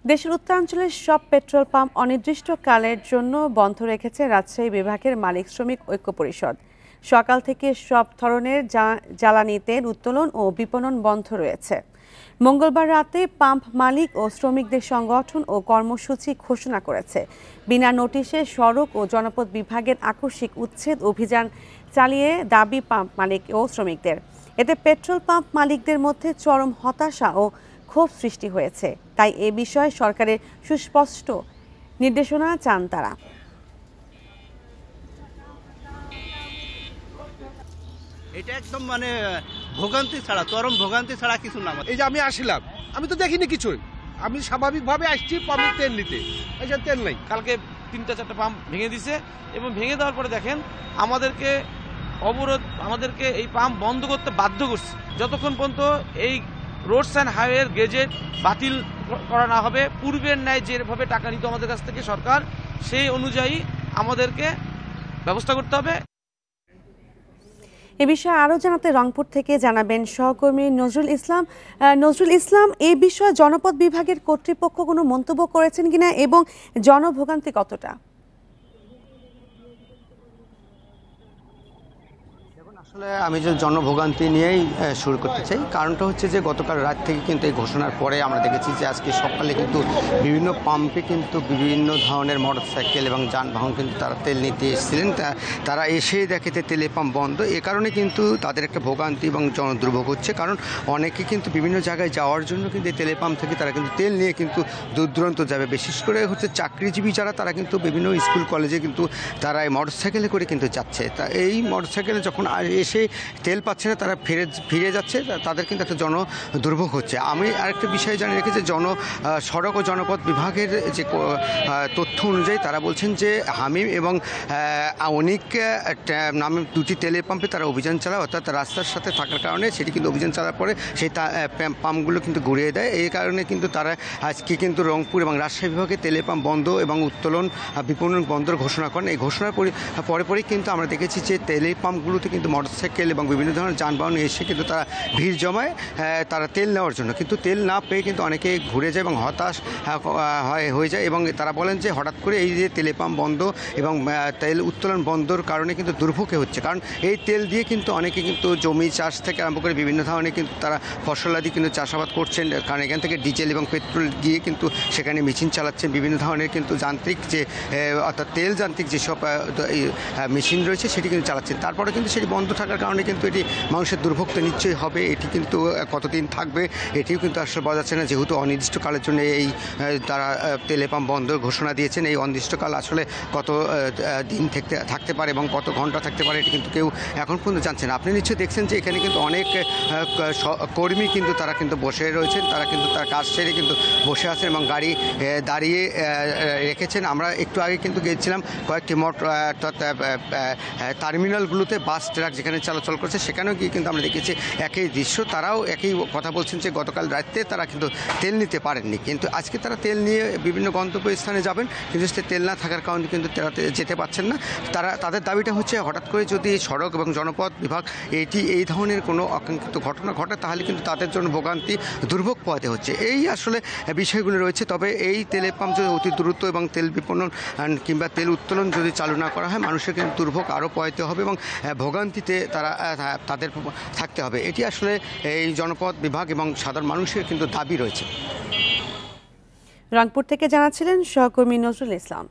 দেশের উত্তরাঞ্চলের সব পেট্রোল পাম্প অনির্দিষ্টকালের জন্য বন্ধ রেখেছে রাজশাহী বিভাগের মালিক শ্রমিক ঐক্য পরিষদ। সকাল থেকে সব ধরনের জ্বালানি তেল উত্তোলন ও বিপণন বন্ধ রয়েছে। মঙ্গলবার রাতে পাম্প মালিক ও শ্রমিকদের সংগঠন ও কর্মসূচি ঘোষণা করেছে। বিনা নোটিশে সড়ক ও জনপদ বিভাগের আকস্মিক উচ্ছেদ অভিযান চালিয়ে দাবি পাম্প মালিক ও শ্রমিকদের। এতে পেট্রোল পাম্প মালিকদের মধ্যে চরম হতাশা ও ক্ষোভ সৃষ্টি হয়েছে। তাই এ বিষয়ে সরকারের সুস্পষ্ট নির্দেশনা চান তারা। এটা একদম ভোগান্তি ছাড়া, চরম ভোগান্তি ছাড়া কিছু না। এই যে আমি আসলাম, আমি তো দেখিনি কিছুই। আমি স্বাভাবিকভাবে আসছি পাম্পের তেল নিতে, তেল নেই। কালকে 3-4টা পাম্প ভেঙে দিছে এবং ভেঙে দেওয়ার পরে দেখেন আমাদেরকে এই পাম্প বন্ধ করতে বাধ্য করছে। যতক্ষণ পর্যন্ত এই রোডস অ্যান্ড হাইওয়ে গেজেট বাতিল করা না হবে, পূর্বের ন্যায় যেভাবে টাকা নিত আমাদের কাছ থেকে সরকার, সেই অনুযায়ী আমাদেরকে ব্যবস্থা করতে হবে। এ বিষয়ে আরও জানাতে রংপুর থেকে জানাবেন সহকর্মী নজরুল ইসলাম। নজরুল ইসলাম, এই বিষয়ে জনপদ বিভাগের কর্তৃপক্ষ কোনো মন্তব্য করেছেন কিনা এবং জনভোগান্তি কতটা? আসলে আমি যে জনভোগান্তি নিয়েই শুরু করতে চাই। কারণটা হচ্ছে যে গতকাল রাত থেকে কিন্তু এই ঘোষণার পরে আমরা দেখেছি যে আজকে সকালে কিন্তু বিভিন্ন পাম্পে কিন্তু বিভিন্ন ধরনের মোটরসাইকেল এবং যানবাহন কিন্তু তারা তেল নিতে এসেছিলেন। তারা এসে দেখে তেলের পাম্প বন্ধ। এ কারণে কিন্তু তাদের একটা ভোগান্তি এবং জনদুর্ভোগ হচ্ছে। কারণ অনেকে কিন্তু বিভিন্ন জায়গায় যাওয়ার জন্য কিন্তু এই তেলের পাম্প থেকে তারা কিন্তু তেল নিয়ে কিন্তু দূর দূরান্ত যাবে। বিশেষ করে হচ্ছে চাকরিজীবী যারা, তারা কিন্তু বিভিন্ন স্কুল কলেজে কিন্তু তারা এই মোটরসাইকেলে করে কিন্তু যাচ্ছে। তা এই মোটরসাইকেলে যখন এসে তেল পাচ্ছে না, তারা ফিরে যাচ্ছে, তাদের কিন্তু একটা দুর্ভোগ হচ্ছে। আমি আরেকটা বিষয় জানি রেখেছি, সড়ক ও জনপথ বিভাগের যে তথ্য অনুযায়ী তারা বলছেন যে হামিম এবং অনিক নামে দুটি তেলের পাম্পে তারা অভিযান চালায়, অর্থাৎ রাস্তার সাথে থাকার কারণে সেটি কিন্তু অভিযান চালার পরে সেই পাম্পগুলো কিন্তু ঘুরিয়ে দেয়। এই কারণে কিন্তু তারা আজকে কিন্তু রংপুর এবং রাজশাহী বিভাগে তেলের পাম্প বন্ধ এবং উত্তোলন বিপণন বন্ধের ঘোষণা করেন। এই ঘোষণার পরে কিন্তু আমরা দেখেছি যে তেলের পাম্পগুলোতে কিন্তু মোটরসাইকেল এবং বিভিন্ন ধরনের যানবাহন এসে কিন্তু তারা ভিড় জমায় তারা তেল নেওয়ার জন্য, কিন্তু তেল না পেয়ে কিন্তু অনেকে ঘুরে যায় এবং হতাশ হয়ে যায়। এবং তারা বলেন যে হঠাৎ করে এই যে তেলের পাম্প বন্ধ এবং তেল উত্তোলন বন্ধর কারণে কিন্তু দুর্ভোগে হচ্ছে। কারণ এই তেল দিয়ে কিন্তু অনেকে কিন্তু জমি চাষ থেকে আরম্ভ করে বিভিন্ন ধরনের কিন্তু তারা ফসলাদি কিন্তু চাষাবাদ করছেন। কারণ এখান থেকে ডিজেল এবং পেট্রোল গিয়ে কিন্তু সেখানে মেশিন চালাচ্ছেন, বিভিন্ন ধরনের কিন্তু যান্ত্রিক যে অর্থাৎ তেল যান্ত্রিক যেসব মেশিন রয়েছে সেটি কিন্তু চালাচ্ছেন। তারপরে কিন্তু সেটি বন্ধ থাকার কারণে কিন্তু এটি মানুষের দুর্ভোগ তো নিশ্চয়ই হবে। এটি কিন্তু কতদিন থাকবে এটিও কিন্তু আসলে বলা যাচ্ছে না, যেহেতু অনির্দিষ্টকালের জন্য এই তারা তেলের পাম্প বন্ধ ঘোষণা দিয়েছেন। এই অনির্দিষ্টকাল আসলে কত দিন থাকতে পারে এবং কত ঘন্টা থাকতে পারে এটি কিন্তু কেউ এখন পর্যন্ত জানছে না। আপনি নিশ্চয়ই দেখছেন যে এখানে কিন্তু অনেক কর্মী কিন্তু তারা কিন্তু বসে রয়েছেন, তারা কিন্তু তার কাজ সেরে কিন্তু বসে আছেন এবং গাড়ি দাঁড়িয়ে রেখেছেন। আমরা একটু আগে কিন্তু গিয়েছিলাম কয়েকটি অর্থাৎ টার্মিনালগুলোতে বাস ট্রাক যেখানে চলাচল করছে, সেখানেও গিয়ে কিন্তু আমরা দেখেছি একই দৃশ্য। তারাও একই কথা বলছেন যে গতকাল রাতে তারা কিন্তু তেল নিতে পারেননি, কিন্তু আজকে তারা তেল নিয়ে বিভিন্ন গন্তব্যস্থানে যাবেন, কিন্তু সে তেল না থাকার কারণে কিন্তু তারা যেতে পারছেন না। তাদের দাবিটা হচ্ছে হঠাৎ করে যদি সড়ক এবং জনপথ বিভাগ এই ধরনের কোনো অকাঙ্ক্ষিত ঘটনা ঘটে, তাহলে কিন্তু তাদের জন্য ভোগান্তি দুর্ভোগ পোহাতে হচ্ছে। এই আসলে বিষয়গুলো রয়েছে। তবে এই তেলের পাম্প যদি অতি দ্রুত এবং তেল বিপণন কিংবা তেল উত্তোলন যদি চালু না করা হয়, মানুষের কিন্তু দুর্ভোগ আরও পোহাতে হবে এবং ভোগান্তিতে তাদের থাকতে হবে। এটি আসলে এই জনপদ বিভাগ এবং সাধারণ মানুষের কিন্তু দাবি রয়েছে। রংপুর থেকে জানাচ্ছিলেন সহকর্মী নজরুল ইসলাম।